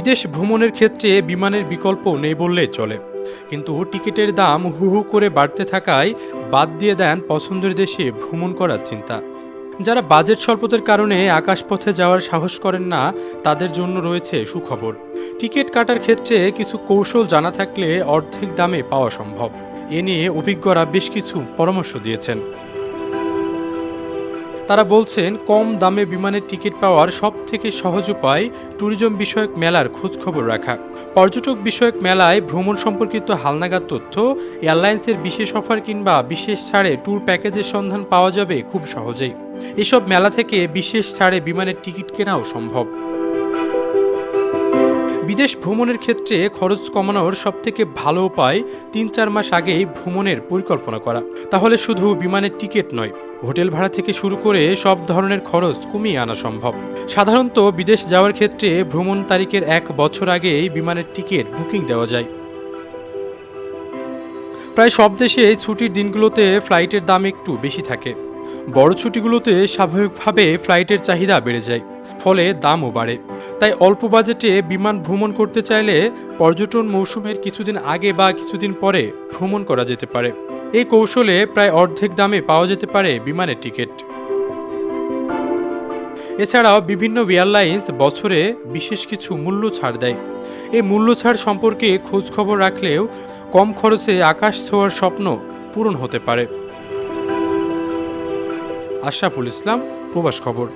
বিদেশ ভ্রমণের ক্ষেত্রে বিমানের বিকল্প নেই বললেই চলে, কিন্তু টিকিটের দাম হু হু করে বাড়তে থাকায় বাদ দিয়ে দেন পছন্দের দেশে ভ্রমণ করার চিন্তা। যারা বাজেট স্বল্পতার কারণে আকাশপথে যাওয়ার সাহস করেন না, তাদের জন্য রয়েছে সুখবর। টিকিট কাটার ক্ষেত্রে কিছু কৌশল জানা থাকলে অর্ধেক দামে পাওয়া সম্ভব। এ নিয়ে অভিজ্ঞরা বেশ কিছু পরামর্শ দিয়েছেন। তারা বলছেন, কম দামে বিমানের টিকিট পাওয়ার সব থেকে সহজ উপায় ট্যুরিজম বিষয়ক মেলার খোঁজ খবর রাখা। পর্যটক বিষয়ক মেলায় ভ্রমণ সম্পর্কিত হালনাগাদ তথ্য, এয়ারলাইন্সের বিশেষ অফার কিংবা বিশেষ ছাড়ে ট্যুর প্যাকেজের সন্ধান পাওয়া যাবে খুব সহজেই। এসব মেলা থেকে বিশেষ ছাড়ে বিমানের টিকিট কেনাও সম্ভব। বিদেশ ভ্রমণের ক্ষেত্রে খরচ কমানোর সবথেকে ভালো উপায় ৩-৪ মাস আগেই ভ্রমণের পরিকল্পনা করা। তাহলে শুধু বিমানের টিকিট নয়, হোটেল ভাড়া থেকে শুরু করে সব ধরনের খরচ কমিয়ে আনা সম্ভব। সাধারণত বিদেশ যাওয়ার ক্ষেত্রে ভ্রমণ তারিখের ১ বছর আগেই বিমানের টিকিট বুকিং দেওয়া যায়। প্রায় সব দেশে ছুটির দিনগুলোতে ফ্লাইটের দাম একটু বেশি থাকে। বড় ছুটিগুলোতে স্বাভাবিকভাবে ফ্লাইটের চাহিদা বেড়ে যায়, ফলে দামও বাড়ে। তাই অল্প বাজেটে বিমান ভ্রমণ করতে চাইলে পর্যটন মৌসুমের কিছুদিন আগে বা কিছুদিন পরে ভ্রমণ করা যেতে পারে। এই কৌশলে প্রায় অর্ধেক দামে পাওয়া যেতে পারে বিমানের টিকিট। এছাড়াও বিভিন্ন এয়ারলাইন্স বছরে বিশেষ কিছু মূল্য ছাড় দেয়। এই মূল্য ছাড় সম্পর্কে খোঁজ খবর রাখলেও কম খরচে আকাশ ছোঁয়ার স্বপ্ন পূরণ হতে পারে। আশরাফুল ইসলাম, প্রবাস খবর।